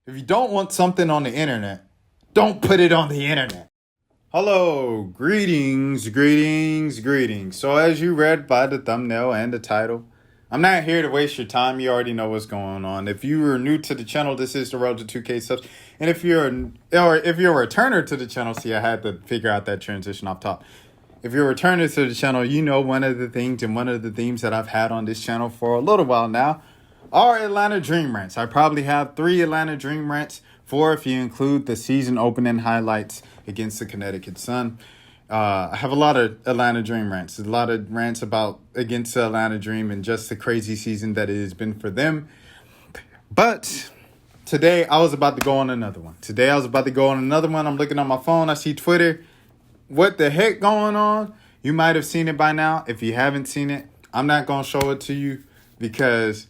If you don't want something on the internet, don't put it on the internet. Hello, greetings. So as you read by the thumbnail and the title, I'm not here to waste your time. You already know what's going on. If you are new to the channel, this is the road to 2K subs. And if you're a returner to the channel, see, I had to figure out that transition off top. If you're a returner to the channel, you know one of the things and one of the themes that I've had on this channel for a little while now are Atlanta Dream Rants. I probably have 3 Atlanta Dream Rants, 4 if you include the season opening highlights against the Connecticut Sun. I have a lot of Atlanta Dream Rants, a lot of rants about against the Atlanta Dream and just the crazy season that it has been for them. But today I was about to go on another one. I'm looking on my phone. I see Twitter. What the heck going on? You might have seen it by now. If you haven't seen it, I'm not going to show it to you because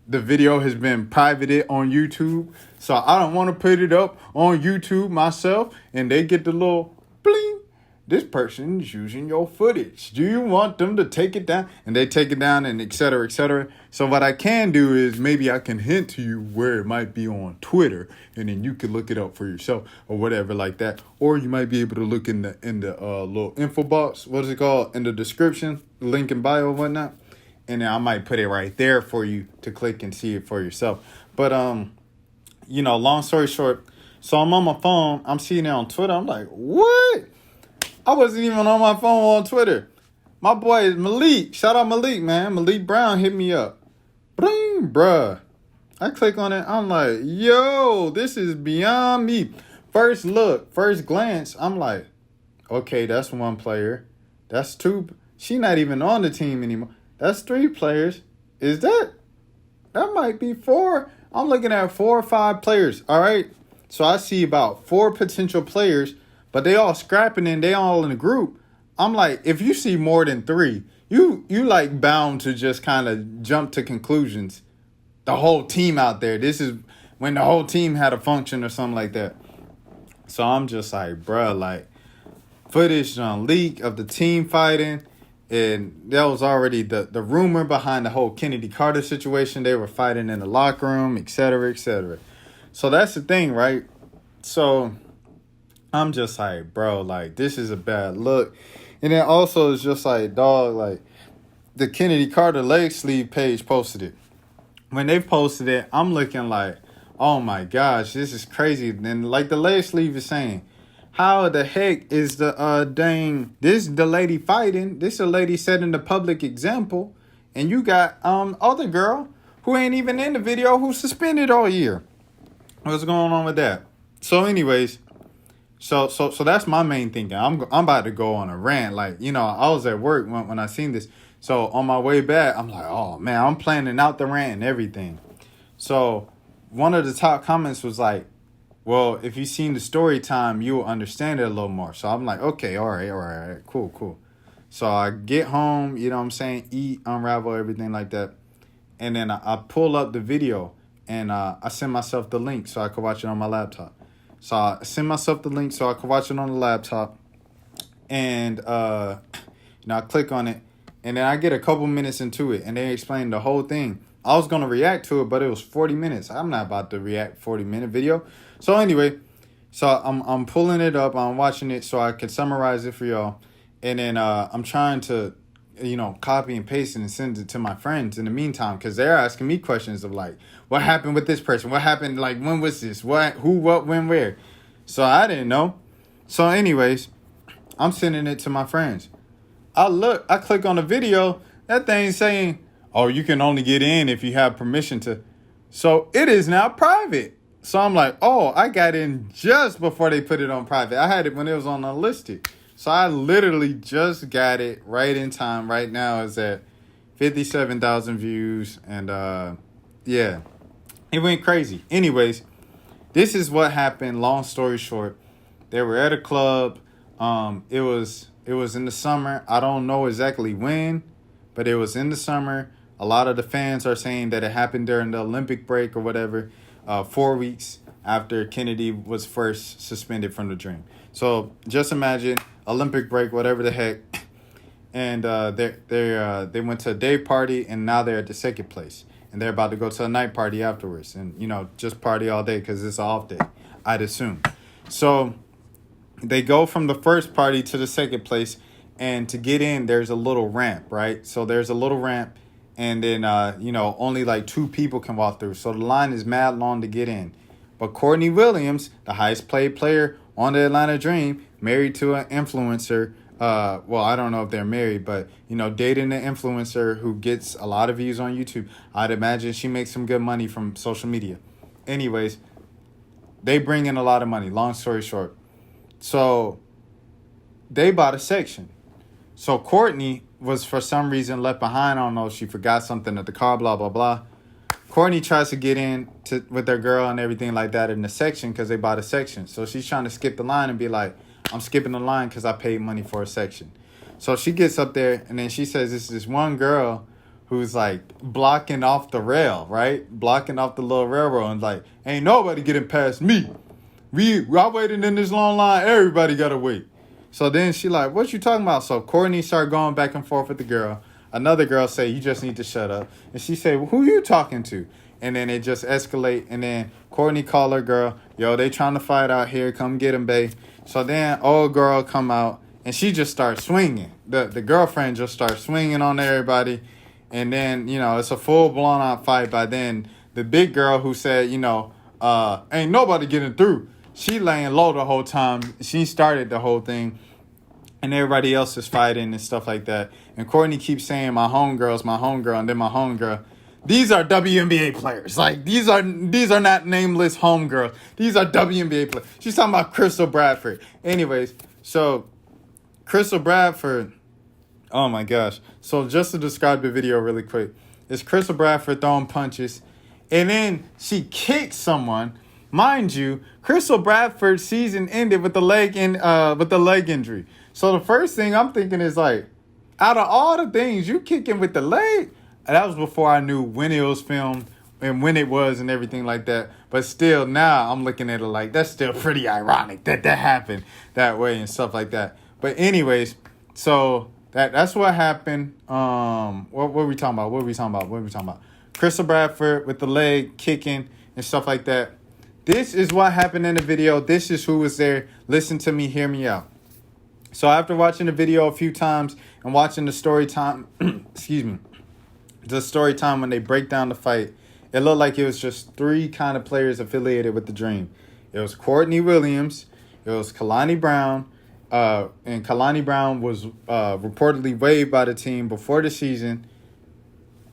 the video has been privated on YouTube. So I don't want to put it up on YouTube myself and they get the little bling. This person is using your footage. Do you want them to take it down? And they take it down and et cetera, et cetera. So what I can do is maybe I can hint to you where it might be on Twitter and then you can look it up for yourself or whatever like that. Or you might be able to look in the little info box. What is it called? In the description, link in bio and whatnot. And then I might put it right there for you to click and see it for yourself. But, long story short, so I'm on my phone. I'm seeing it on Twitter. I'm like, what? I wasn't even on my phone on Twitter. My boy is Malik. Shout out Malik, man. Malik Brown hit me up. Bling, bruh. I click on it. I'm like, yo, this is beyond me. First glance, I'm like, okay, that's 1 player. That's 2. She not even on the team anymore. That's 3 players. That might be 4. I'm looking at 4 or 5 players. All right. So I see about 4 potential players, but they all scrapping and they all in a group. I'm like, if you see more than 3, you like bound to just kind of jump to conclusions. The whole team out there. This is when the whole team had a function or something like that. So I'm just like, bruh, like footage on leak of the team fighting. And that was already the rumor behind the whole Kennedy Carter situation. They were fighting in the locker room, et cetera, et cetera. So that's the thing, right? So I'm just like, bro, like, this is a bad look. And then also it's just like, dog, like, the Kennedy Carter leg sleeve page posted it. When they posted it, I'm looking like, oh, my gosh, this is crazy. And like the leg sleeve is saying, how the heck is the the lady fighting? This a lady setting the public example. And you got other girl who ain't even in the video who's suspended all year. What's going on with that? So anyways, so that's my main thinking. I'm about to go on a rant. Like, I was at work when I seen this. So on my way back, I'm like, oh man, I'm planning out the rant and everything. So one of the top comments was like, well, if you've seen the story time, you'll understand it a little more. So I'm like, okay, all right, cool. So I get home, you know what I'm saying, eat, unravel, everything like that. And then I pull up the video and I send myself the link so I could watch it on my laptop. So I send myself the link so I could watch it on the laptop. And, I click on it. And then I get a couple minutes into it and they explain the whole thing. I was going to react to it, but it was 40 minutes. I'm not about to react 40-minute video. So anyway, so I'm pulling it up. I'm watching it so I can summarize it for y'all. And then I'm trying to, copy and paste it and send it to my friends in the meantime, because they're asking me questions of like, what happened with this person? What happened? Like, when was this? What, who, what, when, where? So I didn't know. So anyways, I'm sending it to my friends. I click on the video. That thing's saying, oh, you can only get in if you have permission to. So it is now private. So I'm like, oh, I got in just before they put it on private. I had it when it was on unlisted. So I literally just got it right in time. Right now it's at 57,000 views. And yeah, it went crazy. Anyways, this is what happened. Long story short, they were at a club. It was in the summer. I don't know exactly when, but it was in the summer. A lot of the fans are saying that it happened during the Olympic break or whatever, 4 weeks after Kennedy was first suspended from the Dream. So just imagine Olympic break, whatever the heck, and they went to a day party and now they're at the second place. and they're about to go to a night party afterwards, and just party all day because it's an off day, I'd assume. So they go from the first party to the second place, and to get in, there's a little ramp, right? So there's a little ramp, and then only like 2 people can walk through. So the line is mad long to get in. But Courtney Williams, the highest paid player on the Atlanta Dream, married to an influencer. Well, I don't know if they're married, but dating an influencer who gets a lot of views on YouTube. I'd imagine she makes some good money from social media. Anyways, they bring in a lot of money. Long story short, so they bought a section. So Courtney was for some reason left behind. I don't know if she forgot something at the car. Blah blah blah. Courtney tries to get in with their girl and everything like that in the section because they bought a section. So she's trying to skip the line and be like, I'm skipping the line because I paid money for a section. So she gets up there and then she says this is one girl who's like blocking off the rail, right? Blocking off the little railroad and like, ain't nobody getting past me. I waited in this long line. Everybody got to wait. So then she like, what you talking about? So Courtney started going back and forth with the girl. Another girl say, you just need to shut up. And she say, well, who you talking to? And then it just escalate. And then Courtney call her girl, yo, they trying to fight out here. Come get him, babe. So then old girl come out and she just starts swinging. The girlfriend just starts swinging on everybody. And then, it's a full blown out fight. By then, the big girl who said, ain't nobody getting through. She laying low the whole time. She started the whole thing. And everybody else is fighting and stuff like that. And Courtney keeps saying, my homegirl's my homegirl, and then my homegirl. These are WNBA players. Like, these are not nameless homegirls. These are WNBA players. She's talking about Crystal Bradford. Anyways, so Crystal Bradford, oh my gosh. So just to describe the video really quick, it's Crystal Bradford throwing punches, and then she kicks someone. Mind you, Crystal Bradford's season ended with the leg injury. So the first thing I'm thinking is like, out of all the things, you kicking with the leg? And that was before I knew when it was filmed and when it was and everything like that. But still, now I'm looking at it like, that's still pretty ironic that happened that way and stuff like that. But anyways, so that's what happened. What were we talking about? Crystal Bradford with the leg kicking and stuff like that. This is what happened in the video. This is who was there. Listen to me, hear me out. So after watching the video a few times and watching the story time, the story time when they break down the fight, it looked like it was just 3 kind of players affiliated with the Dream. It was Courtney Williams, it was Kalani Brown, and Kalani Brown was reportedly waived by the team before the season.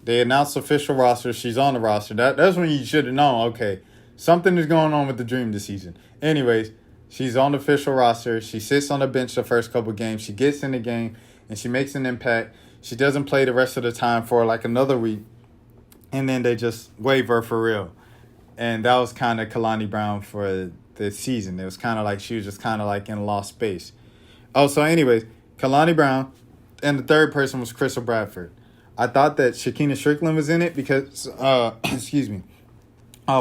They announced official roster. She's on the roster. That's when you should have known, okay, something is going on with the Dream this season. Anyways, she's on the official roster. She sits on the bench the first couple games. She gets in the game, and she makes an impact. She doesn't play the rest of the time for like another week. And then they just waive her for real. And that was kind of Kalani Brown for the season. It was kind of like she was just kind of like in lost space. Oh, so anyways, Kalani Brown, and the third person was Crystal Bradford. I thought that Shakina Strickland was in it because,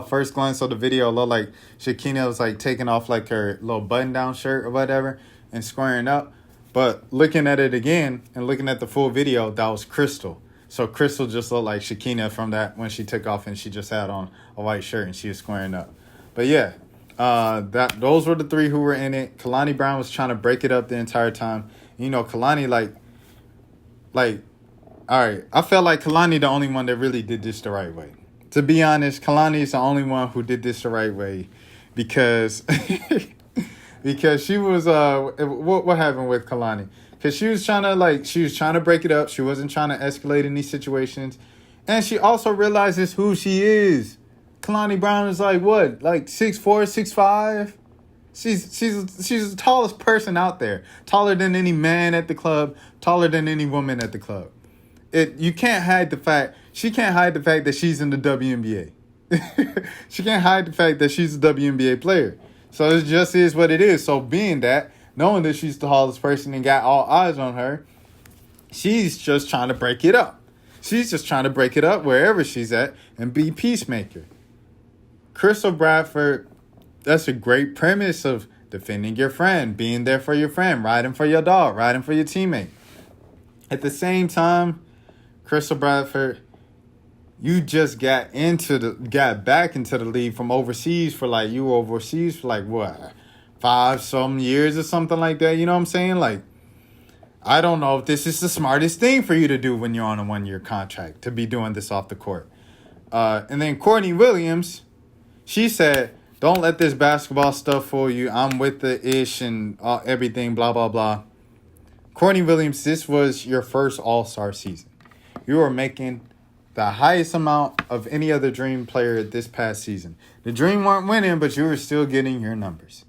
first glance of the video, it looked like Shakina was like taking off like her little button-down shirt or whatever and squaring up. But looking at it again and looking at the full video, that was Crystal. So Crystal just looked like Shakina from that when she took off and she just had on a white shirt and she was squaring up. But yeah, those were the 3 who were in it. Kalani Brown was trying to break it up the entire time. Kalani all right, I felt like Kalani the only one that really did this the right way. To be honest, Kalani is the only one who did this the right way because because she was what happened with Kalani? Because she was trying to break it up. She wasn't trying to escalate in these situations, and she also realizes who she is. Kalani Brown is like what, like 6'4", 6'5". She's the tallest person out there, taller than any man at the club, taller than any woman at the club. You can't hide the fact. She can't hide the fact that she's in the WNBA. She can't hide the fact that she's a WNBA player. So it just is what it is. So being that, knowing that she's the tallest person and got all eyes on her, she's just trying to break it up. She's just trying to break it up wherever she's at and be peacemaker. Crystal Bradford, that's a great premise of defending your friend, being there for your friend, riding for your dog, riding for your teammate. At the same time, Crystal Bradford, You just got back into the league from overseas for like, you were overseas for like what, 5 some years or something like that. You know what I'm saying? Like, I don't know if this is the smartest thing for you to do when you're on a 1-year contract, to be doing this off the court. And then Courtney Williams, she said, don't let this basketball stuff fool you. I'm with the ish and everything, blah, blah, blah. Courtney Williams, this was your first All-Star season. You were making the highest amount of any other Dream player this past season. The Dream weren't winning, but you were still getting your numbers.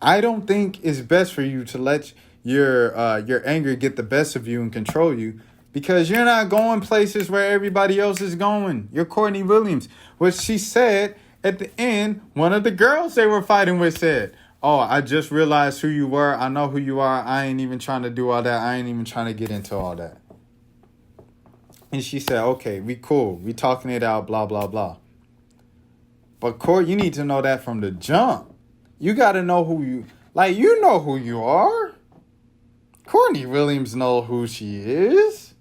I don't think it's best for you to let your anger get the best of you and control you, because you're not going places where everybody else is going. You're Courtney Williams. What she said at the end, one of the girls they were fighting with said, oh, I just realized who you were. I know who you are. I ain't even trying to do all that. I ain't even trying to get into all that. And she said, okay, we cool. We talking it out, blah, blah, blah. But Court, you need to know that from the jump. You got to know who you, like, you know who you are. Courtney Williams know who she is.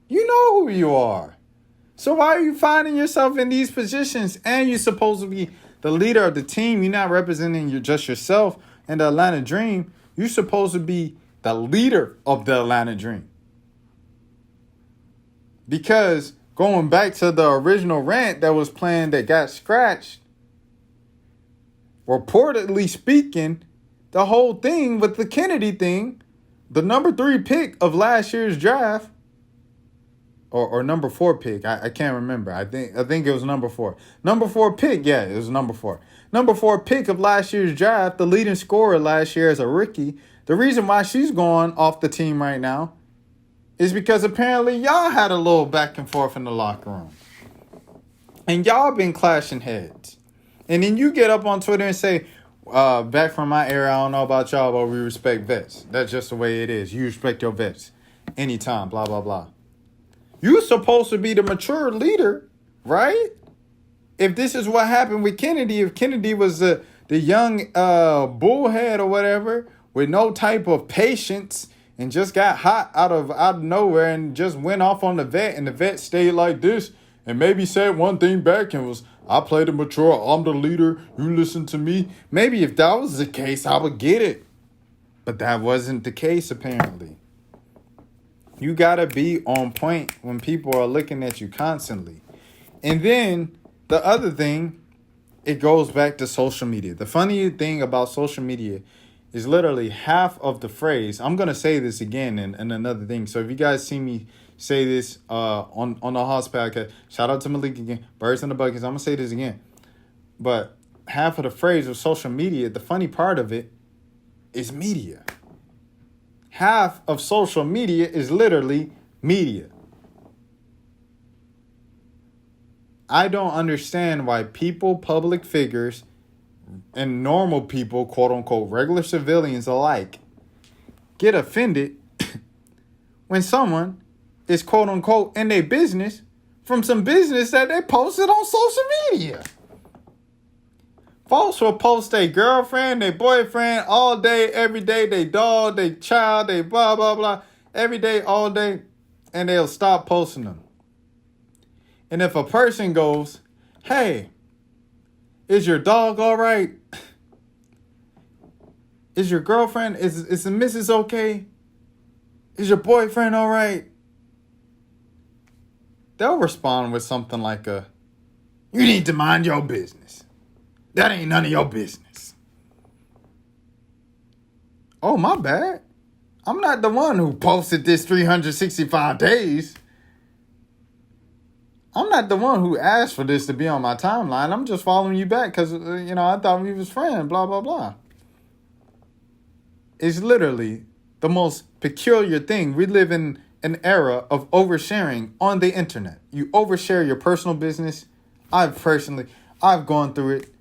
You know who you are. So why are you finding yourself in these positions? And you're supposed to be the leader of the team. You're not representing just yourself and the Atlanta Dream. You're supposed to be the leader of the Atlanta Dream. Because going back to the original rant that was playing that got scratched, reportedly speaking, the whole thing with the Kennedy thing, the number 3 pick of last year's draft, or number 4 pick, I can't remember. I think it was number 4. Number 4 pick, yeah, it was number 4. Number 4 pick of last year's draft, the leading scorer last year as a rookie. The reason why she's going off the team right now is because apparently y'all had a little back and forth in the locker room. And y'all been clashing heads. And then you get up on Twitter and say, back from my era, I don't know about y'all, but we respect vets. That's just the way it is. You respect your vets anytime, blah, blah, blah. You're supposed to be the mature leader, right? If this is what happened with Kennedy, if Kennedy was the young bullhead or whatever with no type of patience and just got hot out of nowhere and just went off on the vet, and the vet stayed like this and maybe said one thing back and was, I played the mature, I'm the leader, you listen to me. Maybe if that was the case, I would get it. But that wasn't the case, apparently. You got to be on point when people are looking at you constantly. And then the other thing, it goes back to social media. The funny thing about social media is literally half of the phrase. I'm going to say this again and another thing. So if you guys see me say this on the Hoss podcast, shout out to Malik again, Birds in the Buckets. I'm going to say this again. But half of the phrase of social media, the funny part of it is media. Half of social media is literally media. I don't understand why people, public figures, and normal people, quote unquote, regular civilians alike, get offended when someone is, quote unquote, in their business from some business that they posted on social media. Folks will post their girlfriend, their boyfriend all day, every day, their dog, their child, they blah, blah, blah, every day, all day, and they'll stop posting them. And if a person goes, hey, is your dog all right? Is your girlfriend, is the missus okay? Is your boyfriend all right? They'll respond with something like you need to mind your business. That ain't none of your business. Oh, my bad. I'm not the one who posted this 365 days. I'm not the one who asked for this to be on my timeline. I'm just following you back because, I thought we was friends, blah, blah, blah. It's literally the most peculiar thing. We live in an era of oversharing on the internet. You overshare your personal business. I've gone through it.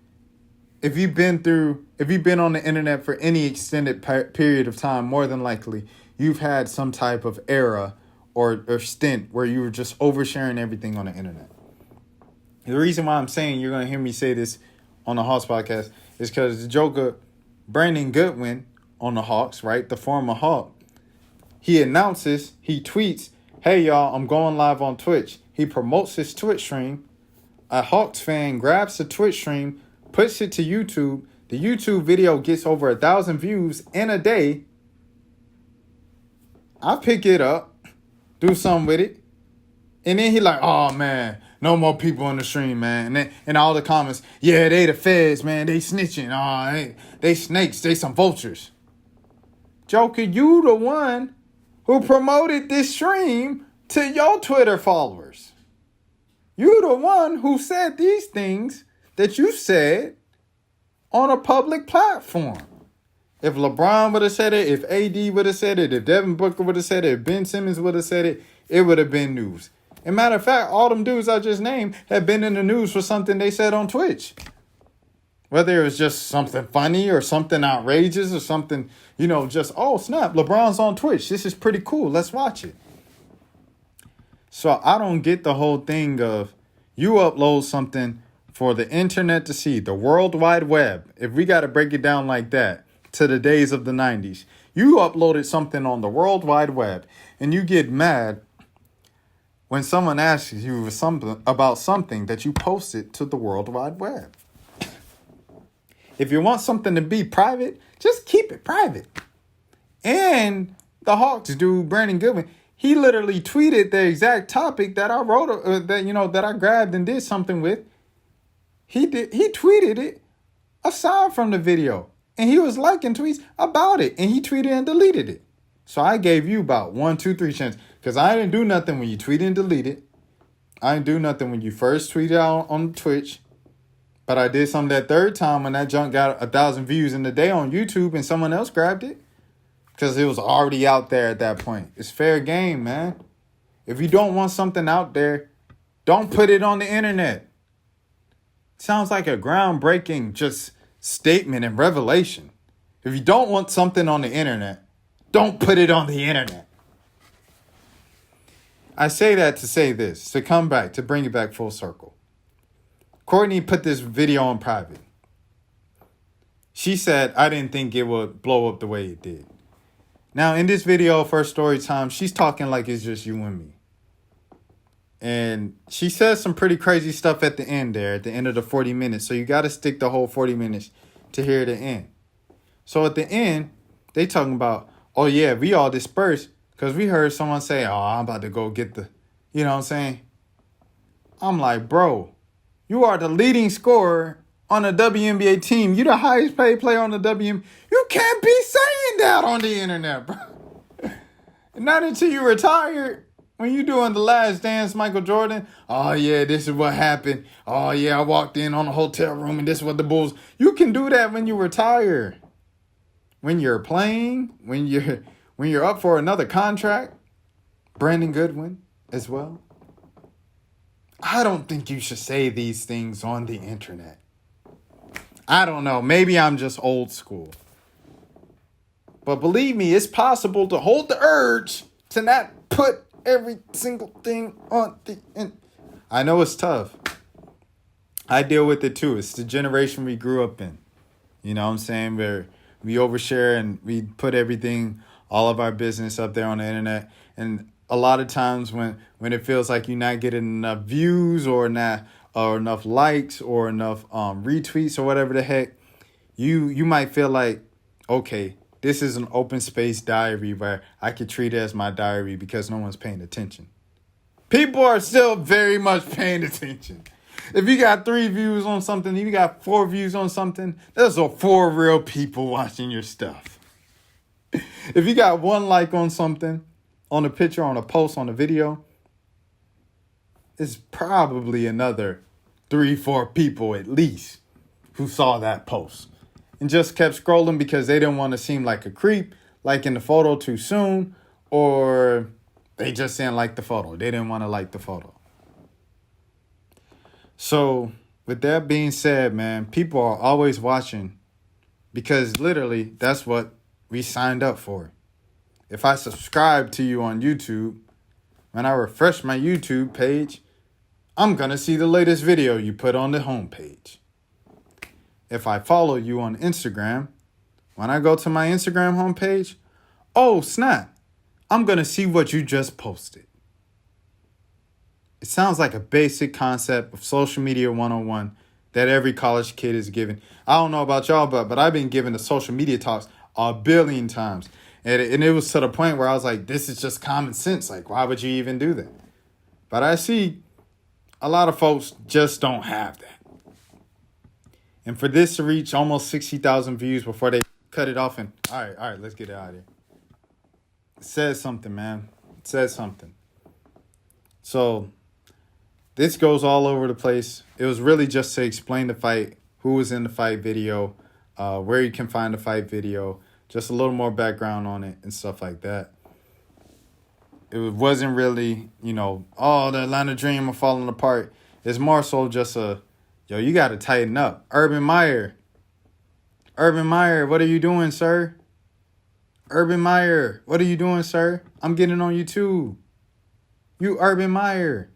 If you've been on the internet for any extended period of time, more than likely, you've had some type of era or stint where you were just oversharing everything on the internet. The reason why I'm saying you're going to hear me say this on the Hawks podcast is because the Joker, Brandon Goodwin on the Hawks, right, the former Hawk, he announces, he tweets, hey, y'all, I'm going live on Twitch. he promotes his Twitch stream. A Hawks fan grabs the Twitch stream, puts it to YouTube. The YouTube video gets over 1,000 views in a day. I pick it up, do something with it. And then he like, oh, man, no more people on the stream, man. And all the comments, yeah, they the feds, man. They snitching. Oh, they snakes. They some vultures. Joker, you the one who promoted this stream to your Twitter followers. You the one who said these things that you said on a public platform. If LeBron would have said it, if AD would have said it, if Devin Booker would have said it, if Ben Simmons would have said it, it would have been news. As a matter of fact, all them dudes I just named have been in the news for something they said on Twitch. Whether it was just something funny or something outrageous or something, just, oh, snap, LeBron's on Twitch. This is pretty cool. Let's watch it. So I don't get the whole thing of you upload something for the internet to see, the World Wide Web. If we got to break it down like that to the days of the 90s, you uploaded something on the World Wide Web and you get mad when someone asks you about something that you posted to the World Wide Web. If you want something to be private, just keep it private. And the Hawks dude, Brandon Goodwin, he literally tweeted the exact topic that I wrote, that I grabbed and did something with. He tweeted it aside from the video. And he was liking tweets about it. And he tweeted and deleted it. So I gave you about 1, 2, 3 chances. Because I didn't do nothing when you tweeted and deleted. I didn't do nothing when you first tweeted out on Twitch. But I did something that third time when that junk got 1,000 views in a day on YouTube and someone else grabbed it. Because it was already out there at that point. It's fair game, man. If you don't want something out there, don't put it on the internet. It sounds like a groundbreaking just statement and revelation. If you don't want something on the internet, don't put it on the internet. I say that to say this, to come back, to bring it back full circle. Courtney put this video on private. She said, I didn't think it would blow up the way it did. Now, in this video, first story time, she's talking like it's just you and me. And she says some pretty crazy stuff at the end there, at the end of the 40 minutes. So you got to stick the whole 40 minutes to hear the end. So at the end, they talking about, oh, yeah, we all dispersed because we heard someone say, oh, I'm about to go get the, you know what I'm saying? I'm like, bro, you are the leading scorer on a WNBA team. You the highest paid player on the WNBA. You can't be saying that on the internet, bro. Not until you retired. When you doing The Last Dance, Michael Jordan, oh, yeah, this is what happened. Oh, yeah, I walked in on a hotel room and this is what the Bulls. You can do that when you retire. When you're playing, when you're up for another contract, Brandon Goodwin as well. I don't think you should say these things on the internet. I don't know. Maybe I'm just old school. But believe me, it's possible to hold the urge to not put every single thing on the internet. I know it's tough. I deal with it too. It's the generation we grew up in. You know what I'm saying? Where we overshare and we put everything, all of our business up there on the internet. And a lot of times when it feels like you're not getting enough views or enough likes or enough retweets or whatever the heck, you might feel like, okay, this is an open space diary where I could treat it as my diary because no one's paying attention. People are still very much paying attention. If you got 3 views on something, if you got 4 views on something, there's 4 real people watching your stuff. If you got 1 like on something, on a picture, on a post, on a video, it's probably another 3, 4 people at least who saw that post and just kept scrolling because they didn't want to seem like a creep, like in the photo too soon, or they just didn't like the photo. They didn't want to like the photo. So with that being said, man, people are always watching because literally that's what we signed up for. If I subscribe to you on YouTube, when I refresh my YouTube page, I'm going to see the latest video you put on the homepage. If I follow you on Instagram, when I go to my Instagram homepage, oh, snap, I'm going to see what you just posted. It sounds like a basic concept of social media 101 that every college kid is given. I don't know about y'all, but I've been given the social media talks a billion times. And it was to the point where I was like, this is just common sense. Like, why would you even do that? But I see a lot of folks just don't have that. And for this to reach almost 60,000 views before they cut it off and, all right, let's get it out of here. It says something, man. It says something. So this goes all over the place. It was really just to explain the fight, who was in the fight video, where you can find the fight video, just a little more background on it and stuff like that. It wasn't really, the Atlanta Dream are falling apart. It's more so just you got to tighten up. Urban Meyer, what are you doing, sir? Urban Meyer, what are you doing, sir? I'm getting on you too. You Urban Meyer.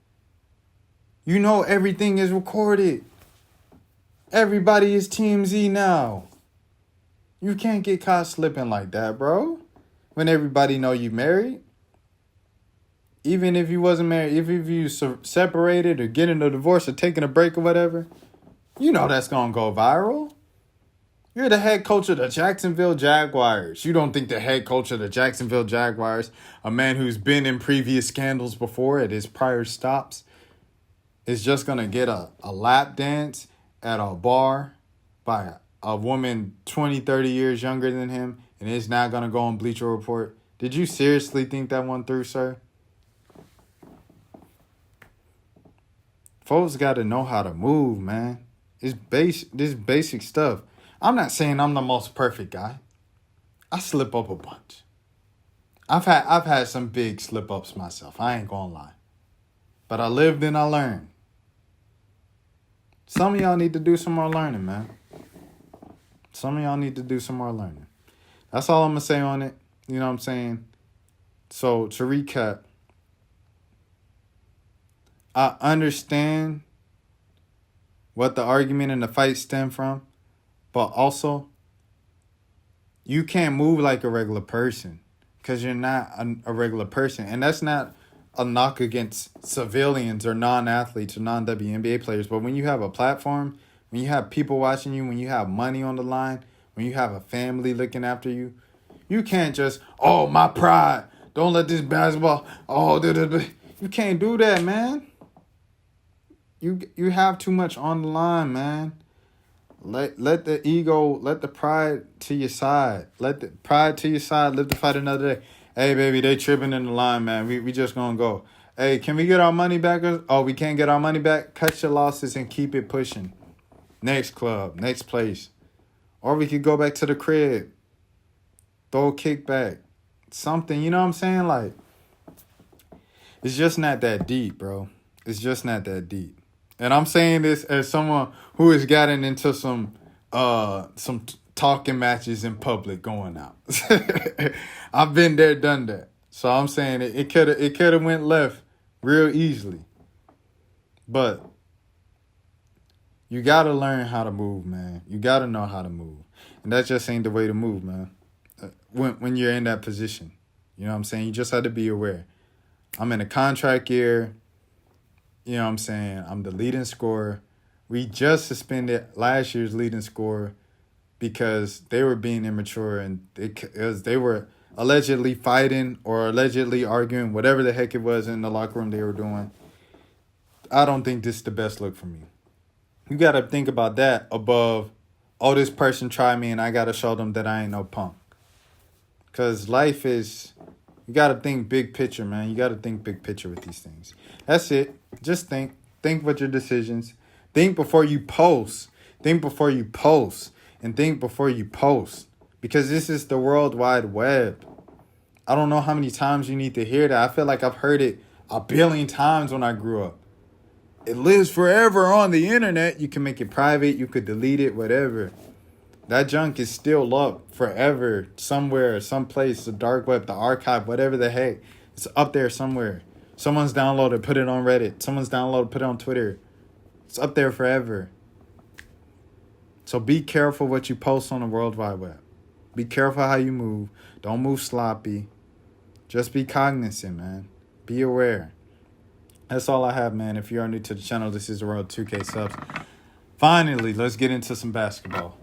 You know everything is recorded. Everybody is TMZ now. You can't get caught slipping like that, bro. When everybody know you married. Even if you wasn't married, if you separated or getting a divorce or taking a break or whatever, you know that's going to go viral. You're the head coach of the Jacksonville Jaguars. You don't think the head coach of the Jacksonville Jaguars, a man who's been in previous scandals before at his prior stops, is just going to get a lap dance at a bar by a woman 20, 30 years younger than him and is now going to go on Bleacher Report? Did you seriously think that one through, sir? Folks got to know how to move, man. This basic stuff. I'm not saying I'm the most perfect guy. I slip up a bunch. I've had some big slip ups myself. I ain't gonna lie. But I lived and I learned. Some of y'all need to do some more learning, man. Some of y'all need to do some more learning. That's all I'm gonna say on it. You know what I'm saying? So to recap, I understand what the argument and the fight stem from, but also you can't move like a regular person because you're not a regular person. And that's not a knock against civilians or non-athletes or non-WNBA players. But when you have a platform, when you have people watching you, when you have money on the line, when you have a family looking after you, you can't just, my pride, don't let this basketball, you can't do that, man. You have too much on the line, man. Let the ego, let the pride to your side. Let the pride to your side. Live to fight another day. Hey, baby, they tripping in the line, man. We just gonna go. Hey, can we get our money back? Oh, we can't get our money back? Cut your losses and keep it pushing. Next club, next place. Or we could go back to the crib. Throw a kickback. Something, you know what I'm saying? Like, it's just not that deep, bro. It's just not that deep. And I'm saying this as someone who has gotten into some talking matches in public going out. I've been there, done that. So I'm saying it could have went left real easily. But you got to learn how to move, man. You got to know how to move. And that just ain't the way to move, man. When you're in that position. You know what I'm saying? You just have to be aware. I'm in a contract year. You know what I'm saying? I'm the leading scorer. We just suspended last year's leading scorer because they were being immature and they were allegedly fighting or allegedly arguing, whatever the heck it was in the locker room they were doing. I don't think this is the best look for me. You got to think about that above, this person tried me and I got to show them that I ain't no punk. Because life is, you got to think big picture, man. You got to think big picture with these things. That's it. Just think. Think with your decisions. Think before you post. Think before you post. And think before you post. Because this is the World Wide Web. I don't know how many times you need to hear that. I feel like I've heard it a billion times when I grew up. It lives forever on the internet. You can make it private. You could delete it, whatever. That junk is still up forever somewhere, someplace, the dark web, the archive, whatever the heck. It's up there somewhere. Someone's downloaded, put it on Reddit. Someone's downloaded, put it on Twitter. It's up there forever. So be careful what you post on the World Wide Web. Be careful how you move. Don't move sloppy. Just be cognizant, man. Be aware. That's all I have, man. If you are new to the channel, this is the road to 2K subs. Finally, let's get into some basketball.